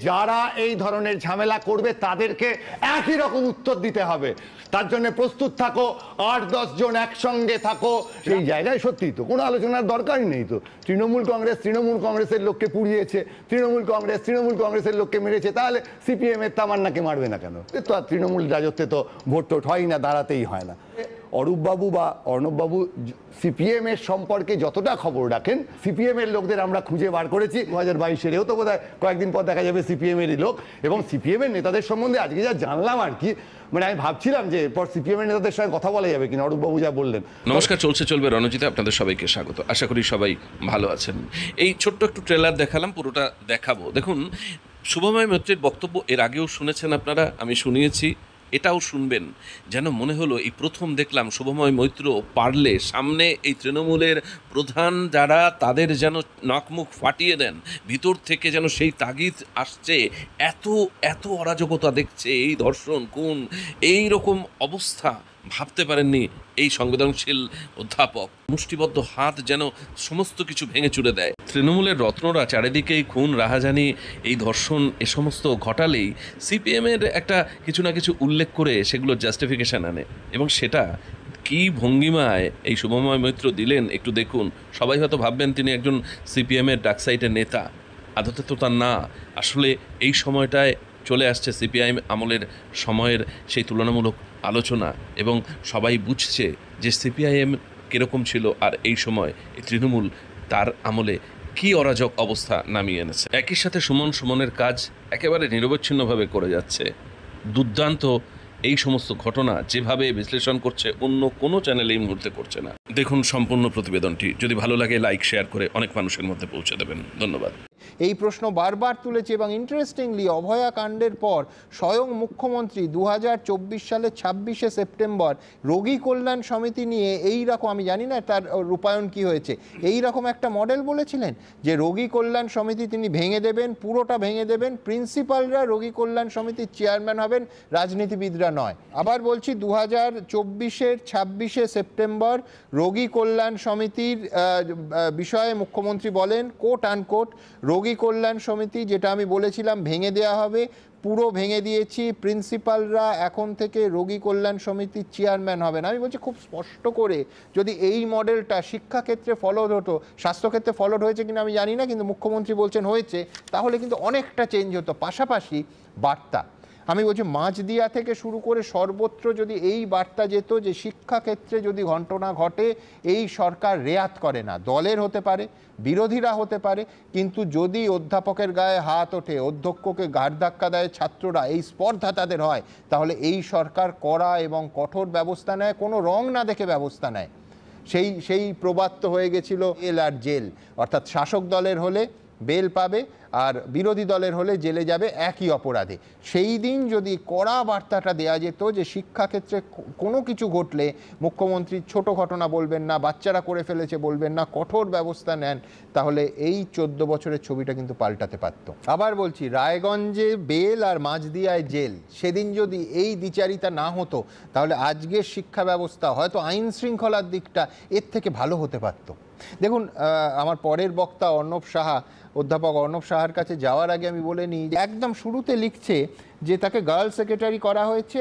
যারা এই ধরনের ঝামেলা করবে তাদেরকে একই রকম উত্তর দিতে হবে। তার জন্য প্রস্তুত থাকো, ৮-১০ জন একসঙ্গে থাকো। সেই জায়গায় সত্যি তো কোনো আলোচনার দরকারই নেই। তো তৃণমূল কংগ্রেসের লোককে পুড়িয়েছে, তৃণমূল কংগ্রেসের লোককে মেরেছে, তাহলে সিপিএম এর তামান্নাকে মারবে না কেন? তো আর তৃণমূল রাজত্বে তো ভোট টোট হয় না, দাঁড়াতেই হয় না। অরূপবাবু বা অর্ণববাবু সিপিএম এর সম্পর্কে যতটা খবর রাখেন, সিপিএম এর লোকদের আমরা খুঁজে বার করেছি। 2022-এও তো বোধহয় কয়েকদিন পর দেখা যাবে সিপিএম এরই লোক। এবং সিপিএম এর নেতাদের সম্বন্ধে আজকে যা জানলাম আর কি, মানে আমি ভাবছিলাম যে এরপর সিপিএম এর নেতাদের সঙ্গে কথা বলা যাবে কিনা, অরূপবাবু যা বললেন। নমস্কার, চলবে রণজিতে আপনাদের সবাইকে স্বাগত। আশা করি সবাই ভালো আছেন। এই ছোট্ট একটু ট্রেলার দেখালাম, পুরোটা দেখাবো। দেখুন, শুভময় মৈত্রের বক্তব্য এর আগেও শুনেছেন আপনারা, আমি শুনিয়েছি, এটাও শুনবেন। যেন মনে হলো এই প্রথম দেখলাম শুভময় মৈত্র পারলে সামনে এই তৃণমূলের প্রধান যারা, তাদের যেন নাক মুখ ফাটিয়ে দেন, ভিতর থেকে যেন সেই তাগিদ আসছে। এত অরাজকতা দেখছে, এই ধর্ষণ, খুন, এই রকম অবস্থা ভাবতে পারেননি এই সংবেদনশীল অধ্যাপক। মুষ্টিবদ্ধ হাত যেন সমস্ত কিছু ভেঙে চুরে দেয়। তৃণমূলের রত্নরা চারিদিকেই খুন, রাহাজানি, এই ধর্ষণ, এ সমস্ত ঘটালেই সিপিএমের একটা কিছু না কিছু উল্লেখ করে সেগুলো জাস্টিফিকেশান আনে। এবং সেটা কি ভঙ্গিমায় এই শুভময় মৈত্র দিলেন একটু দেখুন। সবাই হয়তো ভাববেন তিনি একজন সিপিএমের ডাকসাইটের নেতা, আদতে তো তার না। আসলে এই সময়টায় চলে আসছে সিপিআইএম আমলের সময়ের সেই তুলনামূলক আলোচনা, এবং সবাই বুঝছে যে সিপিআইএম কীরকম ছিল আর এই সময় এই তৃণমূল তার আমলে কী অরাজক অবস্থা নামিয়ে এনেছে। একই সাথে সুমনের কাজ একেবারে নিরবচ্ছিন্নভাবে করে যাচ্ছে। দুর্দান্ত এই সমস্ত ঘটনা যেভাবে বিশ্লেষণ করছে অন্য কোনো চ্যানেল এই মুহূর্তে করছে না। দেখুন সম্পূর্ণ প্রতিবেদনটি, যদি ভালো লাগে লাইক শেয়ার করে অনেক মানুষের মধ্যে পৌঁছে দেবেন। ধন্যবাদ। এই প্রশ্ন বারবার তুলেছে এবং ইন্টারেস্টিংলি অভয়া কাণ্ডের পর স্বয়ং মুখ্যমন্ত্রী 2024 সালের 26শে সেপ্টেম্বর রোগী কল্যাণ সমিতি নিয়ে এই রকম, আমি জানি না তার রূপায়ণ কি হয়েছে, এই রকম একটা মডেল বলেছিলেন যে রোগী কল্যাণ সমিতি তিনি ভেঙে দেবেন, পুরোটা ভেঙে দেবেন, প্রিন্সিপালরা রোগী কল্যাণ সমিতির চেয়ারম্যান হবেন, রাজনীতিবিদরা নয়। আবার বলছি, 2024-এর 26শে সেপ্টেম্বর রোগী কল্যাণ সমিতির বিষয়ে মুখ্যমন্ত্রী বলেন, কোট আনকোট, রোগী কল্যাণ সমিতি যেটা আমি বলেছিলাম ভেঙে দেওয়া হবে, পুরো ভেঙে দিয়েছি, প্রিন্সিপালরা এখন থেকে রোগী কল্যাণ সমিতির চেয়ারম্যান হবেন। আমি বলছি খুব স্পষ্ট করে, যদি এই মডেলটা শিক্ষাক্ষেত্রে ফলোড হতো, স্বাস্থ্যক্ষেত্রে ফলোড হয়েছে কিনা আমি জানি না, কিন্তু মুখ্যমন্ত্রী বলছেন হয়েছে, তাহলে কিন্তু অনেকটা চেঞ্জ হতো। পাশাপাশি বার্তা, আমি বলছি মাঝদিয়া থেকে শুরু করে সর্বত্র যদি এই বার্তা যেত যে শিক্ষাক্ষেত্রে যদি ঘটনা ঘটে, এই সরকার রেয়াত করে না। দলের হতে পারে, বিরোধীরা হতে পারে, কিন্তু যদি অধ্যাপকের গায়ে হাত ওঠে, অধ্যক্ষকে ঘাড় ধাক্কা দেয় ছাত্ররা, এই স্পর্ধা তাদের হয়, তাহলে এই সরকার কড়া এবং কঠোর ব্যবস্থা নেয়, কোনো রং না দেখে ব্যবস্থা নেয়। সেই প্রবাদ তো হয়ে গেছিল জেল আর জেল, অর্থাৎ শাসক দলের হলে বেল পাবে আর বিরোধী দলের হলে জেলে যাবে একই অপরাধে। সেই দিন যদি কড়া বার্তাটা দেয়া যেত যে শিক্ষাক্ষেত্রে কোনো কিছু ঘটলে মুখ্যমন্ত্রী ছোট ঘটনা বলবেন না, বাচ্চারা করে ফেলেছে বলবেন না, কঠোর ব্যবস্থা নেন, তাহলে এই 14 বছরের ছবিটা কিন্তু পাল্টাতে পারত। আবার বলছি, রায়গঞ্জে বেল আর মাঝদিয়ায় জেল, সেদিন যদি এই দ্বিচারিতা না হতো, তাহলে আজকের শিক্ষা ব্যবস্থা, হয়তো আইন শৃঙ্খলার দিকটা এর থেকে ভালো হতে পারত। দেখুন, আমার পরের বক্তা অধ্যাপক অর্ণব সাহার কাছে যাওয়ার আগে আমি বলে নিই, একদম শুরুতে লিখছে যে তাকে গার্লস সেক্রেটারি করা হয়েছে,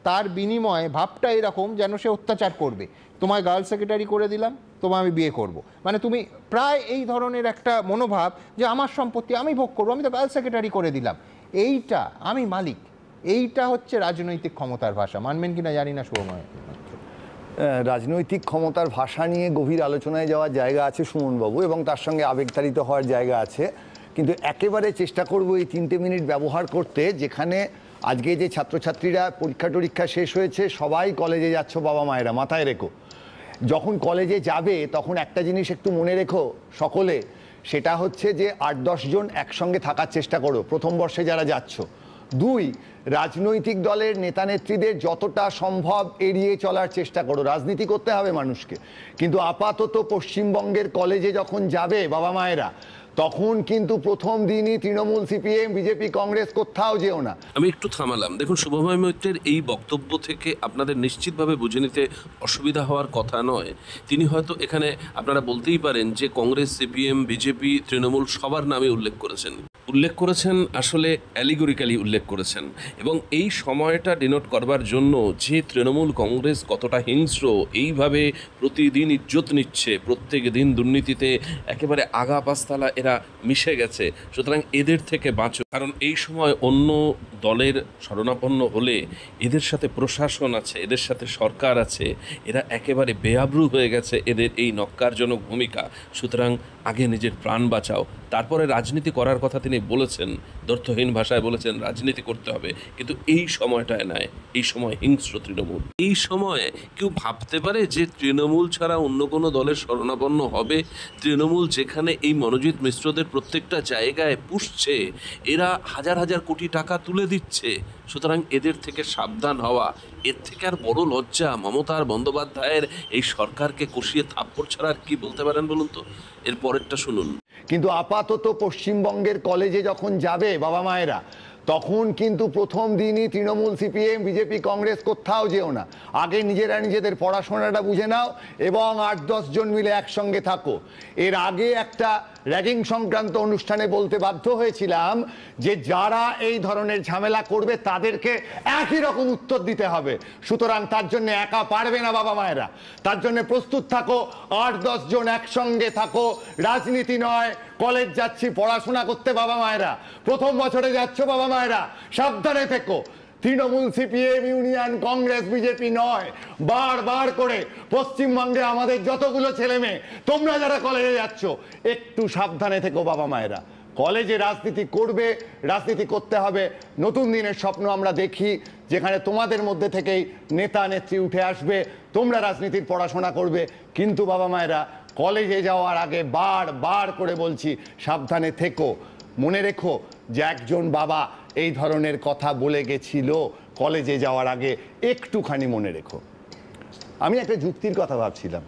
তার বিনিময়ে ভাবটা এরকম যেন সে অত্যাচার করবে, তোমায় গার্লস সেক্রেটারি করে দিলাম, তোমায় আমি বিয়ে করব। মানে তুমি প্রায় এই ধরনের একটা মনোভাব যে আমার সম্পত্তি আমি ভোগ করবো, আমি তো গার্লস সেক্রেটারি করে দিলাম, এইটা আমি মালিক, এইটা হচ্ছে রাজনৈতিক ক্ষমতার ভাষা। মানবেন কিনা জানি না শুভময়। রাজনৈতিক ক্ষমতার ভাষা নিয়ে গভীর আলোচনায় যাওয়ার জায়গা আছে সুমনবাবু, এবং তার সঙ্গে আবেগতাড়িত হওয়ার জায়গা আছে, কিন্তু একেবারে চেষ্টা করব এই 3টে মিনিট ব্যবহার করতে, যেখানে আজকে যে ছাত্রছাত্রীরা পরীক্ষা শেষ হয়েছে, সবাই কলেজে যাচ্ছ বাবা মায়েরা, মাথায় রেখো, যখন কলেজে যাবে তখন একটা জিনিস একটু মনে রেখো সকলে, সেটা হচ্ছে যে 8-10 জন একসঙ্গে থাকার চেষ্টা করো প্রথম বর্ষে যারা যাচ্ছ। 2, রাজনৈতিক দলের নেতানেত্রীদের যতটা সম্ভব এড়িয়ে চলার চেষ্টা করো। রাজনীতি করতে হবে মানুষকে, কিন্তু আপাতত পশ্চিমবঙ্গের কলেজে যখন যাবে বাবা মায়েরা, তখন কিন্তু প্রথম দিনই তৃণমূল, সিপিএম, বিজেপি, কংগ্রেস কোথাও যেও না। আমি একটু থামালাম। দেখুন, শুভময় মৈত্রের এই বক্তব্য থেকে আপনাদের নিশ্চিতভাবে বুঝে নিতে অসুবিধা হওয়ার কথা নয়। তিনি হয়তো এখানে আপনারা বলতেই পারেন যে কংগ্রেস, সিপিএম, বিজেপি, তৃণমূল সবার নামে উল্লেখ করেছেন, উল্লেখ করেছেন, আসলে অ্যালিগরিক্যালি উল্লেখ করেছেন, এবং এই সময়টা ডিনোট করবার জন্য যে তৃণমূল কংগ্রেস কতটা হিংস্র, এইভাবে প্রতিদিন ইজ্জত নিচ্ছে, প্রত্যেক দিন দুর্নীতিতে একেবারে আগা পাঁচতলা এরা মিশে গেছে। সুতরাং এদের থেকে বাঁচো, কারণ এই সময় অন্য দলের শরণাপন্ন হলে এদের সাথে প্রশাসন আছে, এদের সাথে সরকার আছে, এরা একেবারে বেআব্রু হয়ে গেছে এদের এই নক্কারজনক ভূমিকা। সুতরাং আগে নিজের প্রাণ বাঁচাও, তারপরে রাজনীতি করার কথা তিনি বলেছেন, দ্ব্যর্থহীন ভাষায় বলেছেন রাজনীতি করতে হবে, কিন্তু এই সময়টায় নয়। এই সময় হিংস্র তৃণমূল। এই সময়ে কেউ ভাবতে পারে যে তৃণমূল ছাড়া অন্য কোনো দলের শরণাপন্ন হবে? তৃণমূল যেখানে এই মনোজিৎ মিশ্রদের প্রত্যেকটা জায়গায় পুষছে, এরা হাজার হাজার কোটি টাকা তুলে দিচ্ছে। সুতরাং এদের থেকে সাবধান হওয়া। এর থেকে আর বড় লজ্জা মমতার বন্দ্যোপাধ্যায়ের এই সরকারকে কষিয়ে থাপ্পড় ছাড়া আর কি বলতে পারেন বলুন তো? এর পরেরটা শুনুন। কিন্তু আপাতত পশ্চিমবঙ্গের কলেজে যখন যাবে বাবা মায়েরা, তখন কিন্তু প্রথম দিনই তৃণমূল, সিপিএম, বিজেপি, কংগ্রেস কোথাও যেও না। আগে নিজেরা নিজেদের পড়াশোনাটা বুঝে নাও এবং 8-10 জন মিলে একসঙ্গে থাকো। এর আগে একটা র্যাগিং সংক্রান্ত অনুষ্ঠানে বলতে বাধ্য হয়েছিলাম যে যারা এই ধরনের ঝামেলা করবে তাদেরকে একই রকম উত্তর দিতে হবে। সুতরাং তার জন্য একা পারবে না বাবা মায়েরা, তার জন্য প্রস্তুত থাকো। 8-10 জন একসঙ্গে থাকো, রাজনীতি নয়, কলেজ যাচ্ছি পড়াশোনা করতে বাবা মায়েরা, প্রথম বছরে যাচ্ছ বাবা মায়েরা, সাবধানে থেকো। Trinamool, CPM, union, Congress, BJP নয়। বারবার করে পশ্চিমবঙ্গে আমাদের যতগুলো ছেলে মেয়ে, তোমরা যারা কলেজে যাচ্ছ, একটু সাবধানে থেকো বাবা মায়েরা। কলেজে রাজনীতি করবে, রাজনীতি করতে হবে। নতুন দিনের স্বপ্ন আমরা দেখি, যেখানে তোমাদের মধ্যে থেকেই নেতা নেত্রী উঠে আসবে, তোমরা রাজনীতির পড়াশোনা করবে। কিন্তু বাবা মায়েরা, কলেজে যাওয়ার আগে বারবার করে বলছি, সাবধানে থেকো। মনে রেখো যে একজন বাবা এই ধরনের কথা বলে গেছিল কলেজে যাওয়ার আগে, একটুখানি মনে রেখো। আমি একটা যুক্তির কথা ভাবছিলাম,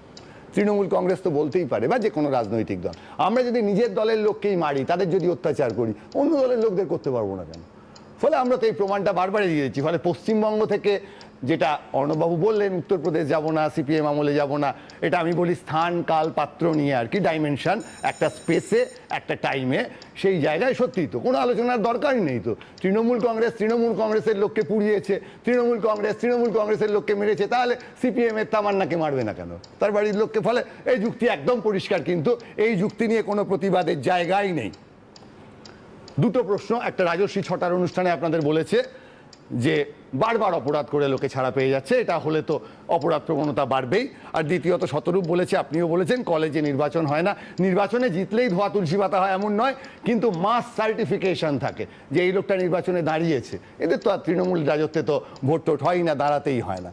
তৃণমূল কংগ্রেস তো বলতেই পারে, বা যে কোনো রাজনৈতিক দল, আমরা যদি নিজের দলের লোককেই মারি, তাদের যদি অত্যাচার করি, অন্য দলের লোকদের করতে পারবো না কেন? ফলে আমরা তো এই প্রমাণটা বারবারই দিয়ে দিচ্ছি। ফলে পশ্চিমবঙ্গ থেকে, যেটা অর্ণববাবু বললেন, উত্তরপ্রদেশ যাব না, সিপিএম আমলে যাব না, এটা আমি বলি স্থান, কাল, পাত্র নিয়ে আর কি, ডাইমেনশন, একটা স্পেসে, একটা টাইমে, সেই জায়গায় সত্যিই তো কোনো আলোচনার দরকারই নেই। তো তৃণমূল কংগ্রেসের লোককে পুড়িয়েছে, তৃণমূল কংগ্রেসের লোককে মেরেছে, তাহলে সিপিএম এর তামান্নাকে মারবে না কেন, তার বাড়ির লোককে? ফলে এই যুক্তি একদম পরিষ্কার, কিন্তু এই যুক্তি নিয়ে কোনো প্রতিবাদের জায়গাই নেই। দুটো প্রশ্ন, একটা রাজস্বী ছটার অনুষ্ঠানে আপনাদের বলেছে যে বারবার অপরাধ করে লোকে ছাড়া পেয়ে যাচ্ছে, এটা হলে তো অপরাধ প্রবণতা বাড়বেই। আর দ্বিতীয়ত শতরূপ বলেছে, আপনিও বলেছেন, কলেজে নির্বাচন হয় না, নির্বাচনে জিতলেই ধোয়া তুলসী পাতা হয় এমন নয়, কিন্তু মাস সার্টিফিকেশন থাকে যে এই লোকটা নির্বাচনে দাঁড়িয়েছে। এদের তো আর তৃণমূল রাজত্বে তো ভোট টোট হয় না, দাঁড়াতেই হয় না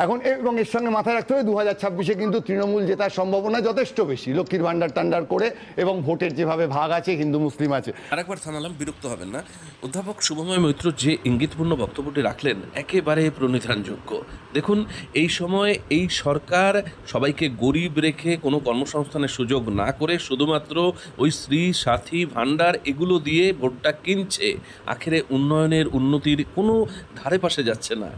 এখন। এবং এর সঙ্গে মাথায় রাখতে হবে 2026-এ কিন্তু তৃণমূল জেতার সম্ভাবনা যথেষ্ট বেশি, লক্ষ্মীর ভান্ডার টান্ডার করে, এবং ভোটের যেভাবে ভাগ আছে হিন্দু মুসলিম আছে। আরেকবার থামালাম, বিরক্ত হবেন না। অধ্যাপক শুভময় মৈত্র যে ইঙ্গিতপূর্ণ বক্তব্যটি রাখলেন, একেবারে প্রণিধানযোগ্য। দেখুন, এই সময় এই সরকার সবাইকে গরিব রেখে কোনো কর্মসংস্থানের সুযোগ না করে শুধুমাত্র ওই স্ত্রী সাথী ভান্ডার এগুলো দিয়ে ভোটটা কিনছে, আখেরে উন্নয়নের, উন্নতির কোনো ধারে পাশে যাচ্ছে না।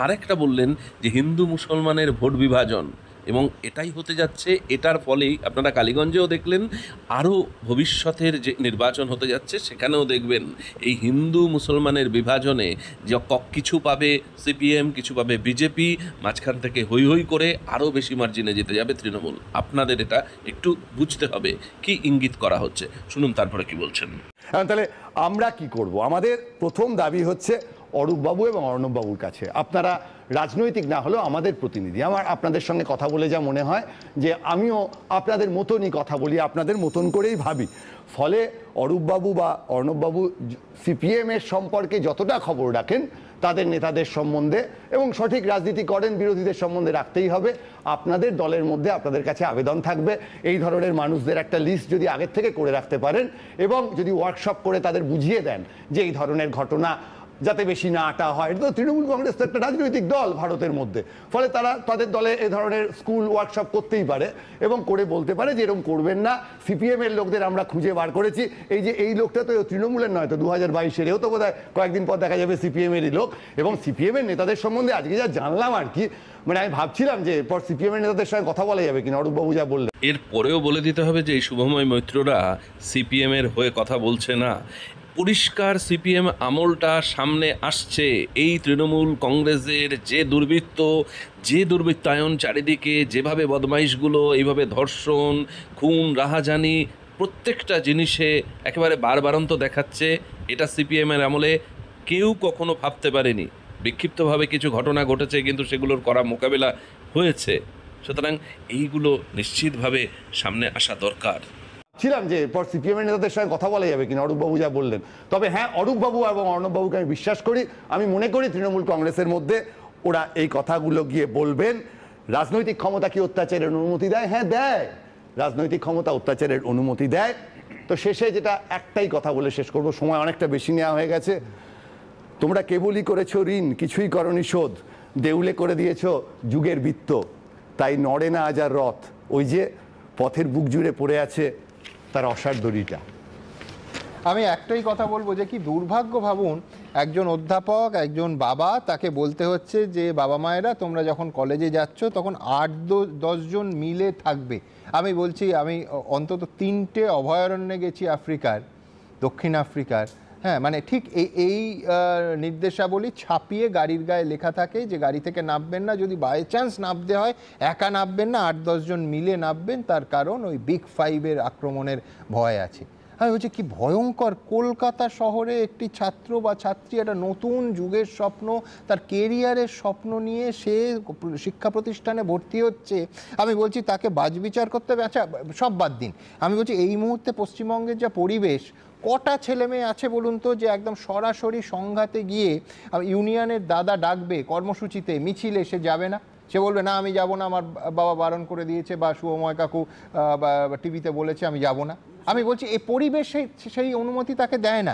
আরেকটা বললেন যে হিন্দু মুসলমানের ভোট বিভাজন, এবং এটাই হতে যাচ্ছে। এটার ফলেই আপনারা কালীগঞ্জেও দেখলেন, আরও ভবিষ্যতের যে নির্বাচন হতে যাচ্ছে সেখানেও দেখবেন এই হিন্দু মুসলমানের বিভাজনে যে কিছু পাবে সিপিএম, কিছু পাবে বিজেপি, মাঝখান থেকে হৈ হৈ করে আরও বেশি মার্জিনে জিতে যাবে তৃণমূল। আপনাদের এটা একটু বুঝতে হবে কি ইঙ্গিত করা হচ্ছে। শুনুন তারপরে কি বলছেন। তাহলে আমরা কি করব? আমাদের প্রথম দাবি হচ্ছে অরূপবাবু এবং অর্ণববাবুর কাছে, আপনারা রাজনৈতিক না হলেও আমাদের প্রতিনিধি। আমার আপনাদের সঙ্গে কথা বলে যা মনে হয় যে আমিও আপনাদের মতনই কথা বলি, আপনাদের মতন করেই ভাবি। ফলে অরূপবাবু বা অর্ণববাবু সিপিএম এর সম্পর্কে যতটা খবর রাখেন, তাদের নেতাদের সম্বন্ধে, এবং সঠিক রাজনীতি করেন বিরোধীদের সম্বন্ধে রাখতেই হবে। আপনাদের দলের মধ্যে আপনাদের কাছে আবেদন থাকবে, এই ধরনের মানুষদের একটা লিস্ট যদি আগের থেকে করে রাখতে পারেন, এবং যদি ওয়ার্কশপ করে তাদের বুঝিয়ে দেন যে এই ধরনের ঘটনা যাতে বেশি না আটা হয়। এটা তো তৃণমূল কংগ্রেস তো একটা রাজনৈতিক দল ভারতের মধ্যে, ফলে তারা তাদের দলে এ ধরনের স্কুল ওয়ার্কশপ করতেই পারে এবং করে বলতে পারে যে এরকম করবেন না। সিপিএম এর লোকদের আমরা খুঁজে বার করেছি, এই যে এই লোকটা তো তৃণমূলের নয়, তো 2022-এর এও তো বোধহয় কয়েকদিন পর দেখা যাবে সিপিএম এরই লোক। এবং সিপিএম এর নেতাদের সম্বন্ধে আজকে যা জানলাম আর কি, মানে আমি ভাবছিলাম যে এরপর সিপিএম এর নেতাদের সঙ্গে কথা বলা যাবে কিনা, অরূপবাবু যা বললেন। এর পরেও বলে দিতে হবে যে এই শুভময় মৈত্ররা সিপিএম এর হয়ে কথা বলছে না। পরিষ্কার সিপিএম আমলটা সামনে আসছে। এই তৃণমূল কংগ্রেসের যে দুর্বৃত্ত, যে দুর্বৃত্তায়ন চারিদিকে, যেভাবে বদমাইশগুলো এইভাবে ধর্ষণ, খুন, রাহাজানি প্রত্যেকটা জিনিসে একেবারে বারবারন্ত দেখাচ্ছে, এটা সিপিএমের আমলে কেউ কখনো ভাবতে পারেনি। বিক্ষিপ্তভাবে কিছু ঘটনা ঘটেছে কিন্তু সেগুলোর কড়া মোকাবেলা হয়েছে। সুতরাং এইগুলো নিশ্চিতভাবে সামনে আসা দরকার। ছিলাম যে এরপর সিপিএম এর নেতাদের সঙ্গে কথা বলা যাবে কিনা, অরূপবাবু যা বললেন। তবে হ্যাঁ, অরূপবাবু এবং অর্ণববাবুকে আমি বিশ্বাস করি। আমি মনে করি তৃণমূল কংগ্রেসের মধ্যে ওরা এই কথাগুলো গিয়ে বলবেন। রাজনৈতিক ক্ষমতা কি অত্যাচারের অনুমতি দেয়? হ্যাঁ দেয়, রাজনৈতিক ক্ষমতা অত্যাচারের অনুমতি দেয়। তো শেষে যেটা একটাই কথা বলে শেষ করবো, সময় অনেকটা বেশি নেওয়া হয়ে গেছে। তোমরা কেবলই করেছো ঋণ, কিছুই করনি শোধ, দেউলে করে দিয়েছো যুগের বৃত্ত, তাই নড়ে না আজ আর রথ, ওই যে পথের বুক জুড়ে পড়ে আছে তার অসার দড়িটা। আমি একটাই কথা বলবো যে কি দুর্ভাগ্য ভাবুন, একজন অধ্যাপক, একজন বাবা, তাকে বলতে হচ্ছে যে বাবা মায়েরা তোমরা যখন কলেজে যাচ্ছ তখন 8-10 জন মিলে থাকবে। আমি বলছি, আমি অন্তত 3টে অভয়ারণ্যে গেছি আফ্রিকার, দক্ষিণ আফ্রিকার। হ্যাঁ, মানে ঠিক এই নির্দেশাবলী ছাপিয়ে গাড়ির গায়ে লেখা থাকে যে গাড়ি থেকে নামবেন না, যদি বাই চান্স নামতে হয় একা নামবেন না, 8-10 জন মিলে নামবেন, তার কারণ ওই বিগ 5-এর আক্রমণের ভয় আছে। আমি বলছি কি ভয়ঙ্কর। কলকাতা শহরে একটি ছাত্র বা ছাত্রী একটা নতুন যুগের স্বপ্ন, তার কেরিয়ারের স্বপ্ন নিয়ে সে শিক্ষা প্রতিষ্ঠানে ভর্তি হচ্ছে। আমি বলছি তাকে বাছবিচার করতে হবে। আচ্ছা, সব বাদ দিন, আমি বলছি এই মুহূর্তে পশ্চিমবঙ্গের যা পরিবেশ, কটা ছেলে মেয়ে আছে বলুন তো যে একদম সরাসরি সংঘাতে গিয়ে ইউনিয়নের দাদা ডাকবে কর্মসূচিতে, মিছিলে, সে যাবে না? সে বলবে না আমি যাব না, আমার বাবা বারণ করে দিয়েছে বা শুভময় কাকু টিভিতে বলেছে, আমি যাব না। আমি বলছি এই পরিবেশ সেই অনুমতি তাকে দেয় না।